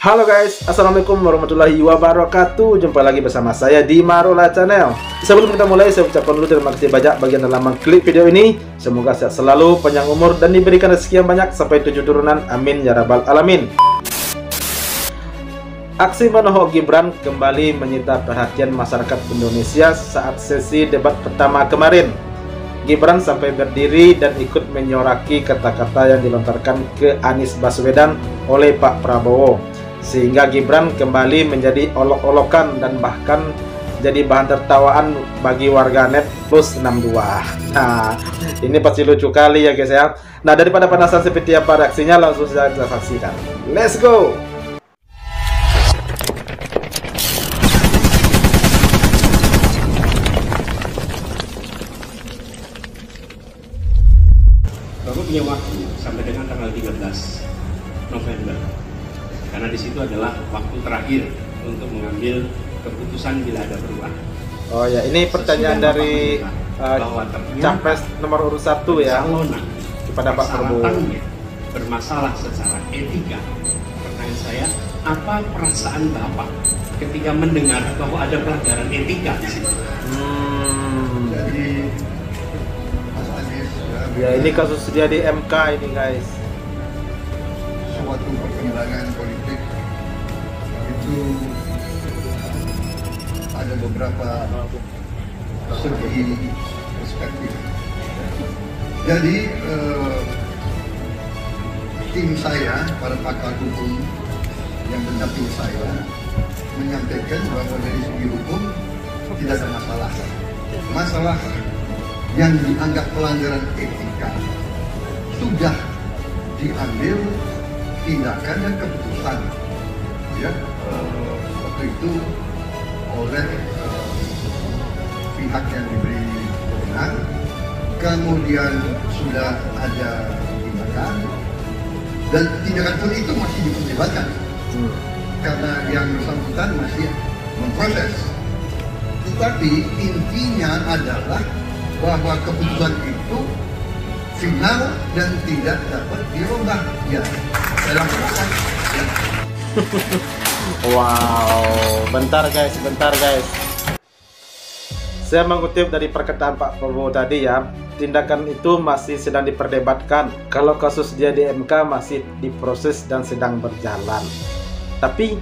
Halo guys, assalamualaikum warahmatullahi wabarakatuh. Jumpa lagi bersama saya di Marola Channel. Sebelum kita mulai, saya ucapkan dulu terima kasih banyak bagi yang telah mengklik video ini. Semoga sehat selalu, panjang umur, dan diberikan rezeki yang banyak sampai 7 turunan. Amin ya rabbal alamin. Aksi menohok Gibran kembali menyita perhatian masyarakat Indonesia saat sesi debat pertama kemarin. Gibran sampai berdiri dan ikut menyoraki kata-kata yang dilontarkan ke Anies Baswedan oleh Pak Prabowo, sehingga Gibran kembali menjadi olok-olokan dan bahkan jadi bahan tertawaan bagi warganet plus 62. Nah, ini pasti lucu kali ya guys ya. Nah, daripada penasaran seperti apa reaksinya, langsung saja kita saksikan. Let's go! Bapak punya waktu sampai dengan tanggal 13 November. Karena di situ adalah waktu terakhir untuk mengambil keputusan bila ada perubahan. Oh ya, ini pertanyaan dari capres nomor urut 1 ya kepada Pak Prabowo. Bermasalah secara etika. Pertanyaan saya, apa perasaan Bapak ketika mendengar bahwa ada pelanggaran etika di situ? Jadi Mas Anies Ya, ini kasus dia di MK ini guys. suatu perkembangan politik itu ada beberapa segi perspektif. Jadi tim saya, para pakar hukum yang mendampingi saya menyampaikan bahwa dari segi hukum tidak ada masalah. Masalah yang dianggap pelanggaran etika sudah diambil tindakan dan keputusan ya waktu itu oleh pihak yang diberi kewenangan, kemudian sudah ada tindakan dan tindakan pun itu masih diperdebatkan karena yang bersangkutan masih memproses. Tetapi intinya adalah bahwa keputusan itu final dan tidak dapat dirubah. Ya, dalam proses. Ya. Wow, bentar guys. Saya mengutip dari perkataan Pak Prabowo tadi ya, tindakan itu masih sedang diperdebatkan. Kalau kasus dia di MK masih diproses dan sedang berjalan. Tapi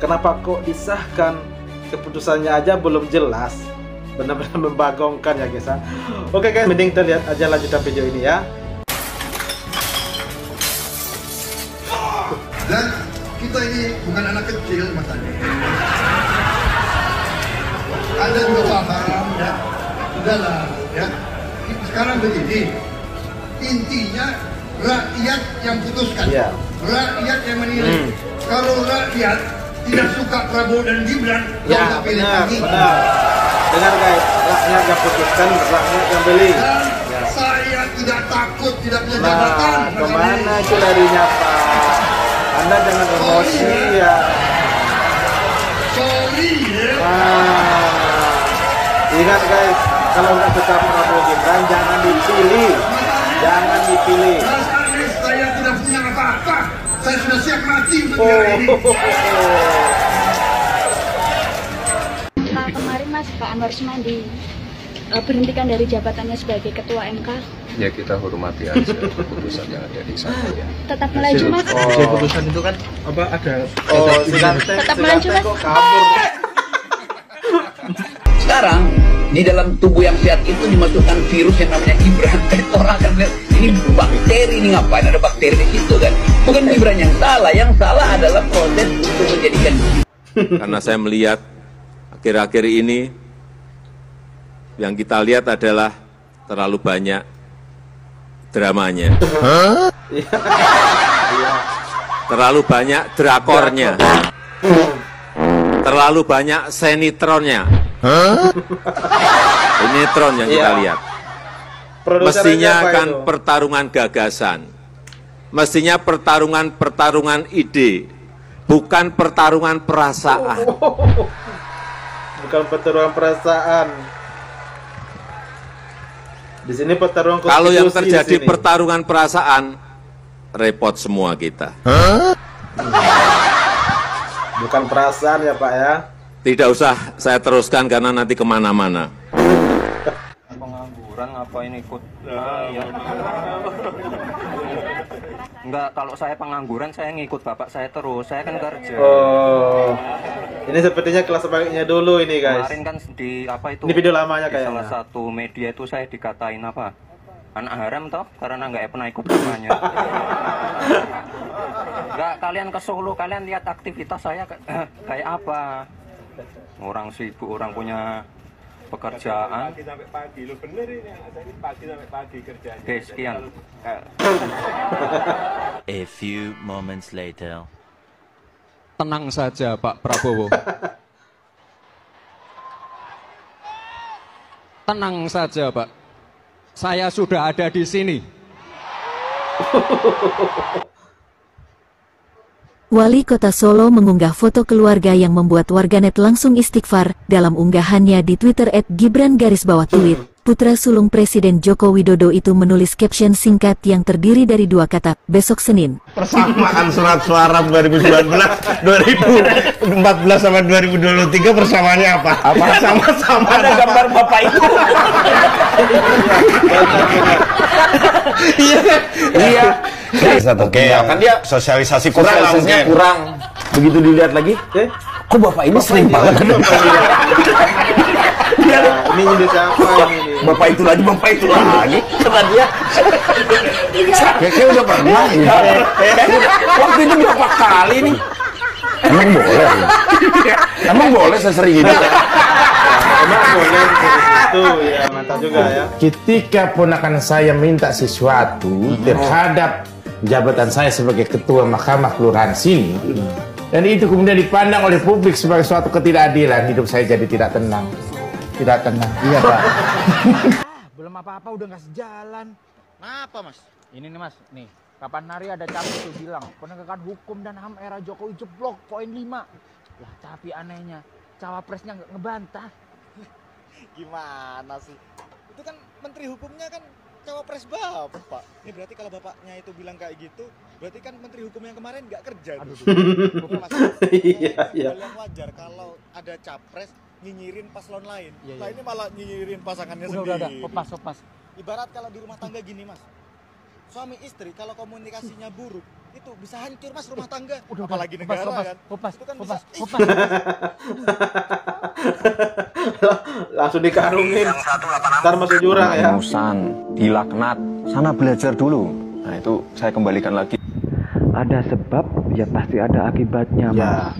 kenapa kok disahkan? Keputusannya aja belum jelas. Benar-benar membagongkan ya guys ya. Oke guys, mending kita lihat aja lanjutan video ini ya. Dan kita ini bukan anak kecil Mas Andi. Anda juga paham ya. Sudahlah ya. Sekarang begini, intinya rakyat yang putuskan, rakyat yang menilai. Kalau rakyat tidak suka Prabowo dan Gibran, Ya benar. Dengar guys, rakyat yang putuskan, rakyat yang beli. Dan saya tidak takut, tidak punya jabatan. Nah, kemana itu larinya Pak? Anda jangan emosi ya. Sorry ya. Nah, ingat guys, kalau nggak suka Prabowo Gibran jangan dipilih. Mas Anies, saya tidak punya apa-apa. Saya sudah siap mati untuk negara ini. Kemarin Mas Pak Anwar Usman diberhentikan dari jabatannya sebagai Ketua MK. Ya kita hormati aja keputusan yang ada di sana ya. Tetap melaju Mas. Keputusan itu kan apa ada? Tetap melaju Mas. kok kabur. Sekarang di dalam tubuh yang sehat itu dimasukkan virus yang namanya Gibran. Orang akan lihat ini bakteri, ini ngapain ada bakteri di situ kan? Bukan Gibran yang salah adalah proses untuk menjadikan. Karena saya melihat akhir-akhir ini yang kita lihat adalah terlalu banyak dramanya, terlalu banyak drakornya, terlalu banyak senitronnya. Sinetron yang kita lihat. Mestinya kan pertarungan gagasan, mestinya pertarungan ide, bukan pertarungan perasaan. Bukan pertarungan perasaan. Di sini pertarungan konstitusi. Kalau yang terjadi pertarungan perasaan, repot semua kita. Bukan perasaan ya Pak ya. Tidak usah saya teruskan karena nanti kemana-mana. Pengangguran ngapain ikut? Ya. Enggak, kalau saya pengangguran saya ngikut bapak saya terus. Saya kan kerja. Oh. Ini sepertinya kelas sebaliknya dulu ini guys. Kemarin kan di apa itu? Ini video lamanya di kayaknya. salah satu media itu saya dikatain apa? Anak haram toh karena nggak pernah ikut kampanye. Enggak, kalian ke Solo, kalian lihat aktivitas saya kayak apa? Orang sibuk, orang punya pekerjaan. Pagi sampai pagi, lu bener ini. Ini pagi sampai pagi kerjaan. Oke, sekian. A few moments later. Tenang saja Pak Prabowo. Tenang saja Pak. Saya sudah ada di sini. Wali Kota Solo mengunggah foto keluarga yang membuat warganet langsung istighfar. Dalam unggahannya di Twitter @Gibran_tweet, putra sulung Presiden Joko Widodo itu menulis caption singkat yang terdiri dari 2 kata, besok Senin. Persamaan surat suara 2019, 2014 sama 2023 persamaannya apa? Apa sama-sama ada gambar bapak itu? Iya. Oke, kan dia sosialisasi kurang. Begitu dilihat lagi, kok bapak ini sering banget? Ini nyindir siapa ini? Bapak itu lagi, kata dia. Kayaknya udah pernah ya. Waktu itu berapa kali nih? Emang boleh ya? Emang boleh saya sering gitu? Emang boleh itu ya, mantap juga ya. Ketika ponakan saya minta sesuatu terhadap jabatan saya sebagai ketua Mahkamah Kelurahan sini, dan itu kemudian dipandang oleh publik sebagai suatu ketidakadilan, hidup saya jadi tidak tenang. Tidak tenang, iya Pak. Belum apa-apa udah nggak sejalan. Kenapa Mas? Ini nih Mas, nih kapan hari ada capres tuh bilang penegakan hukum dan HAM era Jokowi jeblok poin 5. Lah tapi anehnya cawapresnya nggak ngebantah. Gimana sih? Itu kan menteri hukumnya kan cawapres bapak. Ini berarti kalau bapaknya itu bilang kayak gitu, berarti kan menteri hukum yang kemarin nggak kerja. Iya. Yang wajar kalau ada capres nyinyirin paslon lain. Nah ini malah nyinyirin pasangannya sendiri. Udah, lepas. Ibarat kalau di rumah tangga gini Mas, suami istri kalau komunikasinya buruk itu bisa hancur Mas rumah tangga. Apalagi negara kan. Lepas. Langsung dikarungin. Ntar masuk jurang ya. Musan, dilaknat, sana belajar dulu. Nah itu saya kembalikan lagi. Ada sebab, ya pasti ada akibatnya Mas.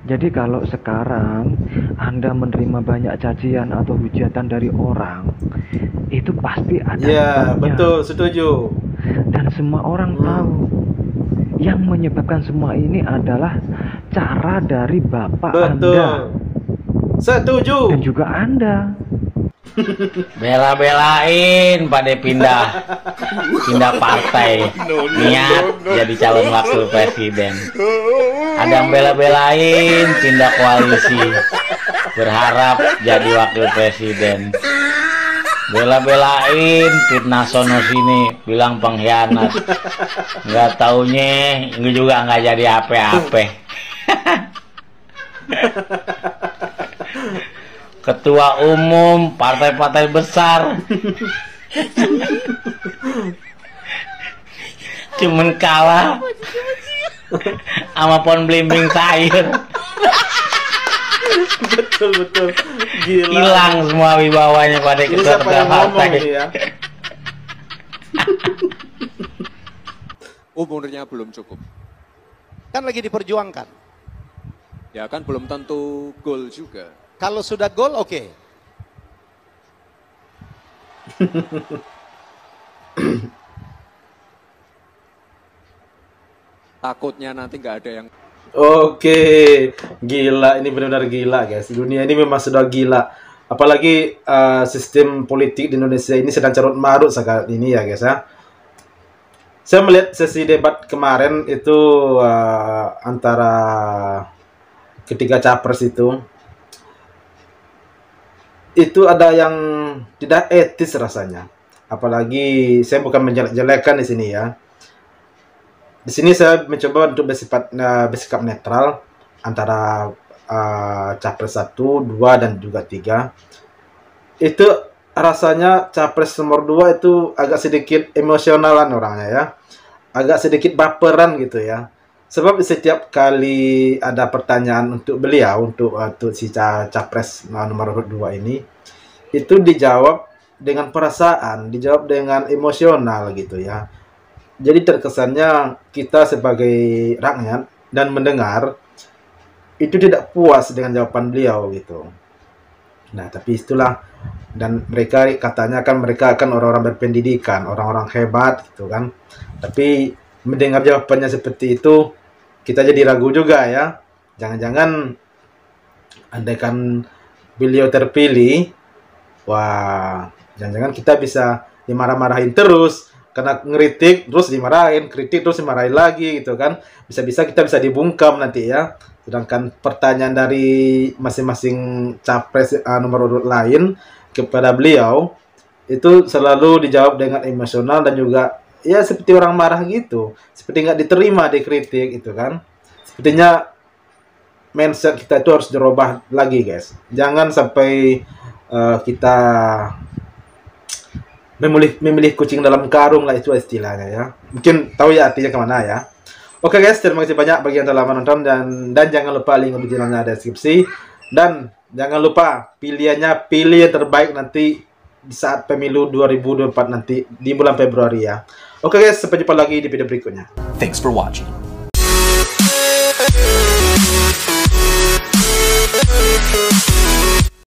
Jadi kalau sekarang Anda menerima banyak cacian atau hujatan dari orang, itu pasti ada sebabnya. Betul, setuju. Dan semua orang tahu yang menyebabkan semua ini adalah cara dari Bapak Anda. Setuju. Dan juga Anda. Bela-belain pada pindah partai, niat jadi calon wakil presiden. Ada yang bela-belain pindah koalisi, berharap jadi wakil presiden. Bela-belain fitnah sono sini, bilang pengkhianat. Nggak taunya ini juga nggak jadi apa-apa. Ketua umum partai-partai besar cuman kalah sama pohon belimbing sayur. Betul gila. Hilang semua wibawanya pada ketua partai. Ya? Umurnya belum cukup. Kan lagi diperjuangkan. Ya kan belum tentu gol juga. Kalau sudah gol, oke. Takutnya nanti nggak ada yang... Oke, gila. Ini benar-benar gila, guys. Dunia ini memang sudah gila. Apalagi sistem politik di Indonesia ini sedang carut marut saat ini ya, guys ya. Saya melihat sesi debat kemarin itu antara ketiga capres itu ada yang tidak etis rasanya. Apalagi saya bukan menjelek-jelekan di sini ya. Di sini saya mencoba untuk bersikap netral. antara capres 1, 2 dan juga 3. Itu rasanya capres nomor 2 itu agak sedikit emosionalan orangnya ya. Agak sedikit baperan gitu ya. Sebab setiap kali ada pertanyaan untuk beliau, untuk si capres nomor 2 ini, itu dijawab dengan perasaan, dijawab dengan emosional gitu ya. Jadi terkesannya kita sebagai rakyat dan mendengar itu tidak puas dengan jawaban beliau gitu. Nah, tapi itulah, dan mereka katanya kan mereka akan orang-orang berpendidikan, orang-orang hebat gitu kan. Tapi mendengar jawabannya seperti itu, kita jadi ragu juga ya. Jangan-jangan andaikan beliau terpilih, wah, jangan-jangan kita bisa dimarah-marahin terus. Karena ngeritik terus dimarahin, kritik terus dimarahin lagi gitu kan. Bisa-bisa kita bisa dibungkam nanti ya. Sedangkan pertanyaan dari masing-masing capres nomor urut lain kepada beliau itu selalu dijawab dengan emosional dan juga ya seperti orang marah gitu. Seperti nggak diterima dikritik gitu kan. Sepertinya mindset kita itu harus dirubah lagi guys. Jangan sampai kita memilih kucing dalam karung lah, itu istilahnya ya. Mungkin tahu ya artinya kemana ya. Oke guys, terima kasih banyak bagi yang telah menonton, dan jangan lupa link originalnya ada deskripsi, dan jangan lupa pilihannya pilih yang terbaik nanti di saat pemilu 2024 nanti di bulan Februari ya. Oke guys, sampai jumpa lagi di video berikutnya. Thanks for watching.